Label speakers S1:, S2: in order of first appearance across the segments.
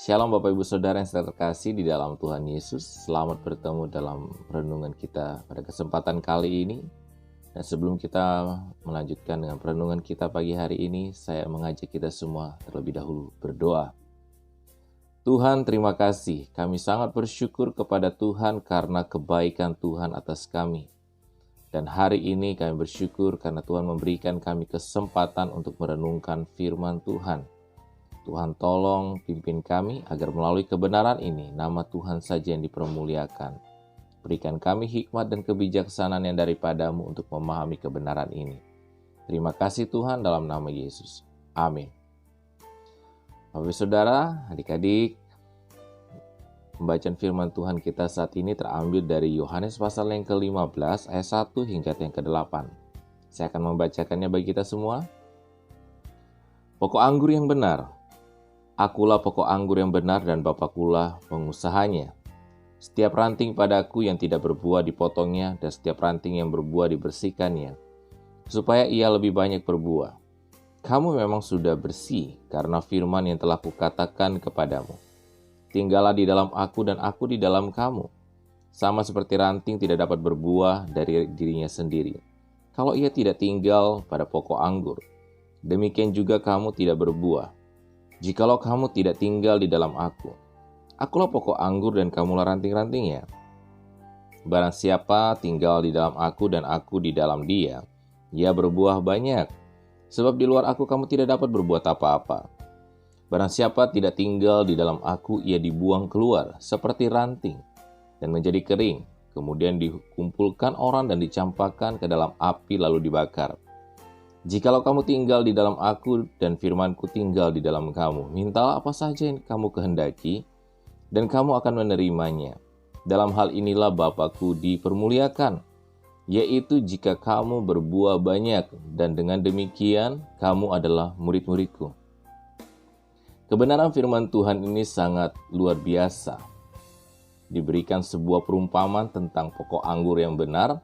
S1: Shalom Bapak Ibu Saudara yang terkasih di dalam Tuhan Yesus. Selamat bertemu dalam renungan kita pada kesempatan kali ini. Dan sebelum kita melanjutkan dengan renungan kita pagi hari ini, saya mengajak kita semua terlebih dahulu berdoa. Tuhan, terima kasih. Kami sangat bersyukur kepada Tuhan karena kebaikan Tuhan atas kami. Dan hari ini kami bersyukur karena Tuhan memberikan kami kesempatan untuk merenungkan firman Tuhan. Tuhan tolong pimpin kami agar melalui kebenaran ini nama Tuhan saja yang dipermuliakan. Berikan kami hikmat dan kebijaksanaan yang daripadamu untuk memahami kebenaran ini. Terima kasih Tuhan dalam nama Yesus. Amin. Bapak Saudara, adik-adik, pembacaan firman Tuhan kita saat ini terambil dari Yohanes pasal yang ke-15 ayat 1 hingga yang ke-8. Saya akan membacakannya bagi kita semua. Pokok anggur yang benar. Akulah pokok anggur yang benar dan Bapakulah pengusahanya. Setiap ranting padaku yang tidak berbuah dipotongnya dan setiap ranting yang berbuah dibersihkannya, supaya ia lebih banyak berbuah. Kamu memang sudah bersih karena firman yang telah kukatakan kepadamu. Tinggallah di dalam aku dan aku di dalam kamu. Sama seperti ranting tidak dapat berbuah dari dirinya sendiri, kalau ia tidak tinggal pada pokok anggur. Demikian juga kamu tidak berbuah, jikalau kamu tidak tinggal di dalam aku. Akulah pokok anggur dan kamulah ranting-rantingnya. Barang siapa tinggal di dalam aku dan aku di dalam dia, ia berbuah banyak. Sebab di luar aku kamu tidak dapat berbuat apa-apa. Barang siapa tidak tinggal di dalam aku, ia dibuang keluar seperti ranting dan menjadi kering. Kemudian dikumpulkan orang dan dicampakkan ke dalam api lalu dibakar. Jikalau kamu tinggal di dalam aku dan firmanku tinggal di dalam kamu, mintalah apa saja yang kamu kehendaki, dan kamu akan menerimanya. Dalam hal inilah Bapakku dipermuliakan, yaitu jika kamu berbuah banyak, dan dengan demikian kamu adalah murid-muridku. Kebenaran firman Tuhan ini sangat luar biasa. Diberikan sebuah perumpamaan tentang pokok anggur yang benar,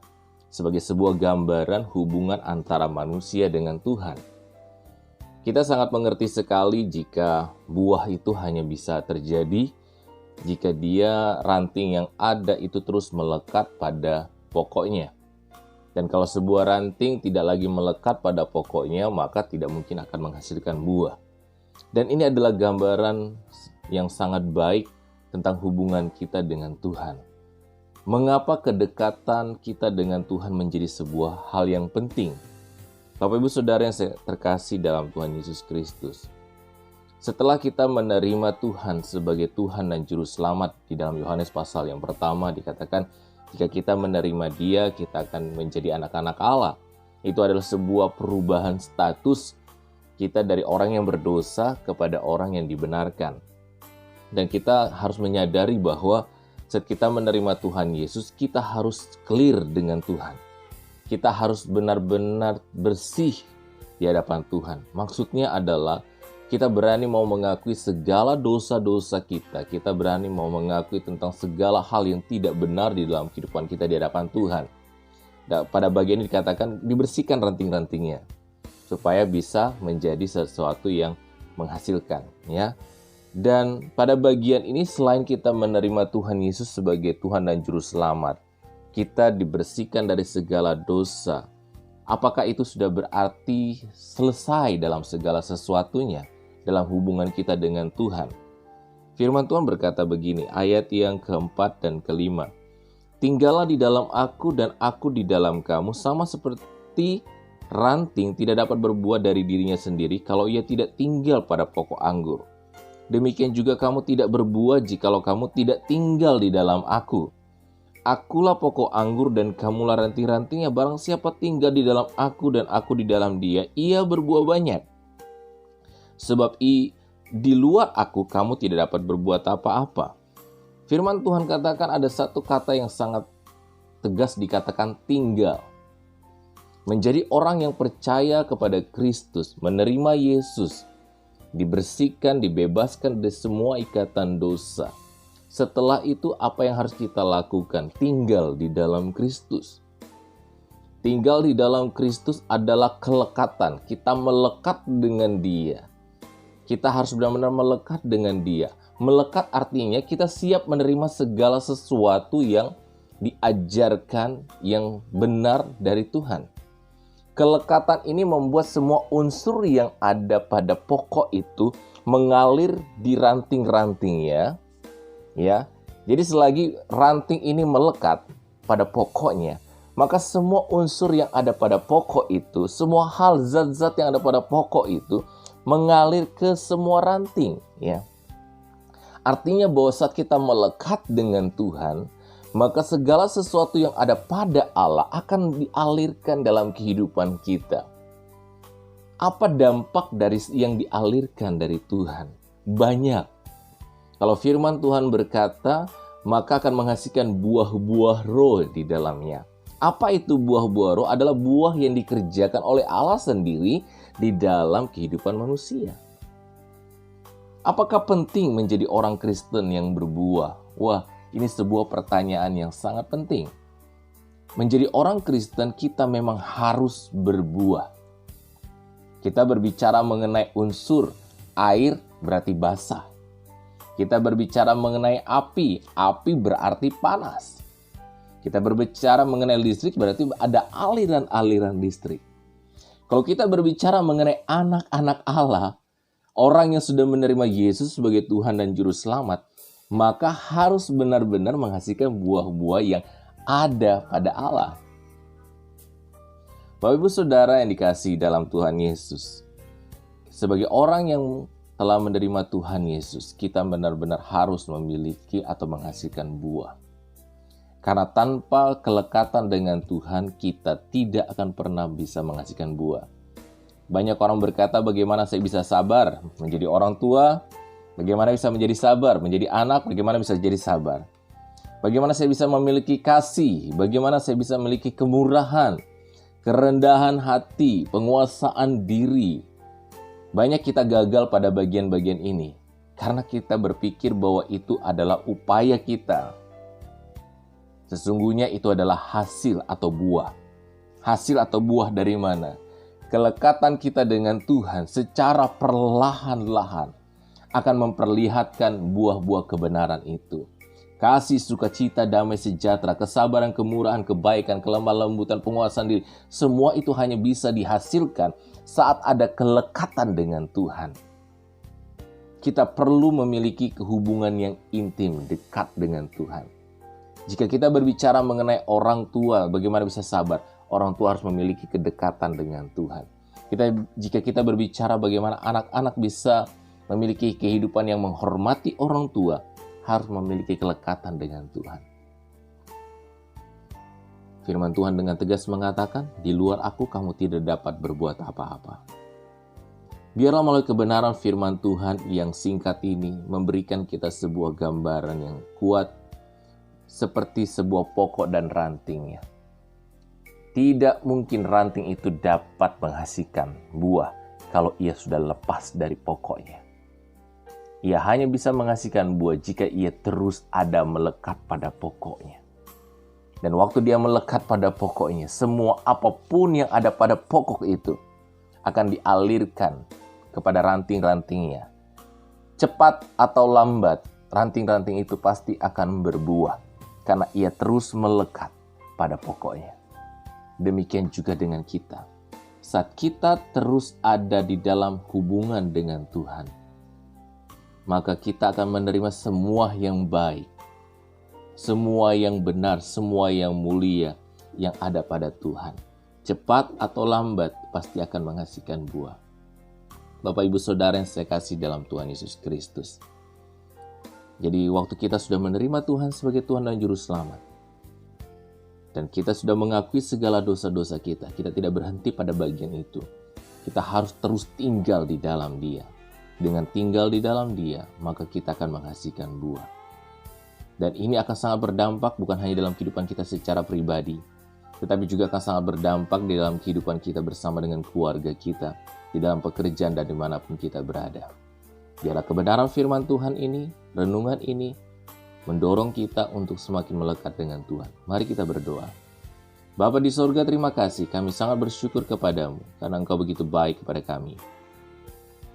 S1: sebagai sebuah gambaran hubungan antara manusia dengan Tuhan. Kita sangat mengerti sekali jika buah itu hanya bisa terjadi jika ranting yang ada itu terus melekat pada pokoknya. Dan kalau sebuah ranting tidak lagi melekat pada pokoknya, maka tidak mungkin akan menghasilkan buah. Dan ini adalah gambaran yang sangat baik tentang hubungan kita dengan Tuhan. Mengapa kedekatan kita dengan Tuhan menjadi sebuah hal yang penting? Bapak Ibu Saudara yang terkasih dalam Tuhan Yesus Kristus. Setelah kita menerima Tuhan sebagai Tuhan dan Juru Selamat, di dalam Yohanes pasal yang pertama dikatakan, jika kita menerima Dia, kita akan menjadi anak-anak Allah. Itu adalah sebuah perubahan status kita dari orang yang berdosa kepada orang yang dibenarkan. Dan kita harus menyadari bahwa saat kita menerima Tuhan Yesus, kita harus clear dengan Tuhan. Kita harus benar-benar bersih di hadapan Tuhan. Maksudnya adalah kita berani mau mengakui segala dosa-dosa kita. Kita berani mau mengakui tentang segala hal yang tidak benar di dalam kehidupan kita di hadapan Tuhan. Dan pada bagian ini dikatakan dibersihkan ranting-rantingnya, supaya bisa menjadi sesuatu yang menghasilkan, ya. Dan pada bagian ini selain kita menerima Tuhan Yesus sebagai Tuhan dan Juru Selamat, kita dibersihkan dari segala dosa. Apakah itu sudah berarti selesai dalam segala sesuatunya dalam hubungan kita dengan Tuhan? Firman Tuhan berkata begini, ayat yang keempat dan kelima. Tinggallah di dalam aku dan aku di dalam kamu, sama seperti ranting tidak dapat berbuah dari dirinya sendiri kalau ia tidak tinggal pada pokok anggur. Demikian juga kamu tidak berbuah jikalau kamu tidak tinggal di dalam aku. Akulah pokok anggur dan kamulah ranting-rantingnya. Barang siapa tinggal di dalam aku dan aku di dalam dia, ia berbuah banyak. Sebab di luar aku kamu tidak dapat berbuat apa-apa. Firman Tuhan katakan ada satu kata yang sangat tegas dikatakan tinggal. Menjadi orang yang percaya kepada Kristus, menerima Yesus, dibersihkan, dibebaskan dari semua ikatan dosa. Setelah itu apa yang harus kita lakukan? Tinggal di dalam Kristus. Tinggal di dalam Kristus adalah kelekatan. Kita melekat dengan Dia. Kita harus benar-benar melekat dengan Dia. Melekat artinya kita siap menerima segala sesuatu yang diajarkan yang benar dari Tuhan. Kelekatan ini membuat semua unsur yang ada pada pokok itu mengalir di ranting-rantingnya, ya. Jadi selagi ranting ini melekat pada pokoknya, maka semua unsur yang ada pada pokok itu, semua hal zat-zat yang ada pada pokok itu mengalir ke semua ranting, ya. Artinya bahwa saat kita melekat dengan Tuhan, maka segala sesuatu yang ada pada Allah akan dialirkan dalam kehidupan kita. Apa dampak dari yang dialirkan dari Tuhan? Banyak. Kalau firman Tuhan berkata, maka akan menghasilkan buah-buah roh di dalamnya. Apa itu buah-buah roh? Adalah buah yang dikerjakan oleh Allah sendiri di dalam kehidupan manusia. Apakah penting menjadi orang Kristen yang berbuah? Wah, ini sebuah pertanyaan yang sangat penting. Menjadi orang Kristen, kita memang harus berbuah. Kita berbicara mengenai unsur air berarti basah. Kita berbicara mengenai api, api berarti panas. Kita berbicara mengenai listrik berarti ada aliran-aliran listrik. Kalau kita berbicara mengenai anak-anak Allah, orang yang sudah menerima Yesus sebagai Tuhan dan Juru Selamat, maka harus benar-benar menghasilkan buah-buah yang ada pada Allah. Bapak Ibu Saudara yang dikasihi dalam Tuhan Yesus, sebagai orang yang telah menerima Tuhan Yesus, kita benar-benar harus memiliki atau menghasilkan buah. Karena tanpa kelekatan dengan Tuhan, kita tidak akan pernah bisa menghasilkan buah. Banyak orang berkata, bagaimana saya bisa sabar menjadi orang tua? Bagaimana bisa menjadi sabar menjadi anak? Bagaimana bisa jadi sabar? Bagaimana saya bisa memiliki kasih? Bagaimana saya bisa memiliki kemurahan, kerendahan hati, penguasaan diri? Banyak kita gagal pada bagian-bagian ini karena kita berpikir bahwa itu adalah upaya kita. Sesungguhnya itu adalah hasil atau buah. Hasil atau buah dari mana? Kelekatan kita dengan Tuhan secara perlahan-lahan akan memperlihatkan buah-buah kebenaran itu. Kasih, sukacita, damai sejahtera, kesabaran, kemurahan, kebaikan, kelemah lembutan, penguasaan diri. Semua itu hanya bisa dihasilkan saat ada kelekatan dengan Tuhan. Kita perlu memiliki hubungan yang intim, dekat dengan Tuhan. Jika kita berbicara mengenai orang tua, bagaimana bisa sabar? Orang tua harus memiliki kedekatan dengan Tuhan. Jika kita berbicara bagaimana anak-anak bisa memiliki kehidupan yang menghormati orang tua, harus memiliki kelekatan dengan Tuhan. Firman Tuhan dengan tegas mengatakan, di luar aku kamu tidak dapat berbuat apa-apa. Biarlah melalui kebenaran firman Tuhan yang singkat ini memberikan kita sebuah gambaran yang kuat seperti sebuah pokok dan rantingnya. Tidak mungkin ranting itu dapat menghasilkan buah kalau ia sudah lepas dari pokoknya. Ia hanya bisa menghasilkan buah jika ia terus ada melekat pada pokoknya. Dan waktu dia melekat pada pokoknya, semua apapun yang ada pada pokok itu akan dialirkan kepada ranting-rantingnya. Cepat atau lambat, ranting-ranting itu pasti akan berbuah karena ia terus melekat pada pokoknya. Demikian juga dengan kita. Saat kita terus ada di dalam hubungan dengan Tuhan, maka kita akan menerima semua yang baik, semua yang benar, semua yang mulia yang ada pada Tuhan. Cepat atau lambat pasti akan menghasilkan buah. Bapak Ibu Saudara yang saya kasih dalam Tuhan Yesus Kristus. Jadi waktu kita sudah menerima Tuhan sebagai Tuhan dan Juru Selamat, dan kita sudah mengakui segala dosa-dosa kita tidak berhenti pada bagian itu. Kita harus terus tinggal di dalam Dia. Dengan tinggal di dalam Dia, maka kita akan menghasilkan buah. Dan ini akan sangat berdampak bukan hanya dalam kehidupan kita secara pribadi, tetapi juga akan sangat berdampak di dalam kehidupan kita bersama dengan keluarga kita, di dalam pekerjaan dan dimanapun kita berada. Biarlah kebenaran firman Tuhan ini, renungan ini, mendorong kita untuk semakin melekat dengan Tuhan. Mari kita berdoa. Bapa di sorga, terima kasih. Kami sangat bersyukur kepadamu, karena Engkau begitu baik kepada kami.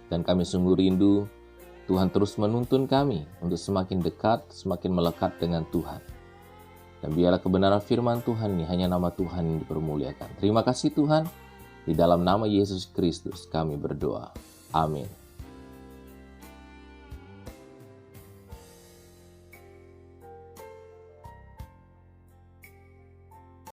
S1: Dan kami sungguh rindu, Tuhan terus menuntun kami untuk semakin dekat, semakin melekat dengan Tuhan. Dan biarlah kebenaran firman Tuhan ini hanya nama Tuhan yang dipermuliakan. Terima kasih Tuhan. Di dalam nama Yesus Kristus kami berdoa. Amin.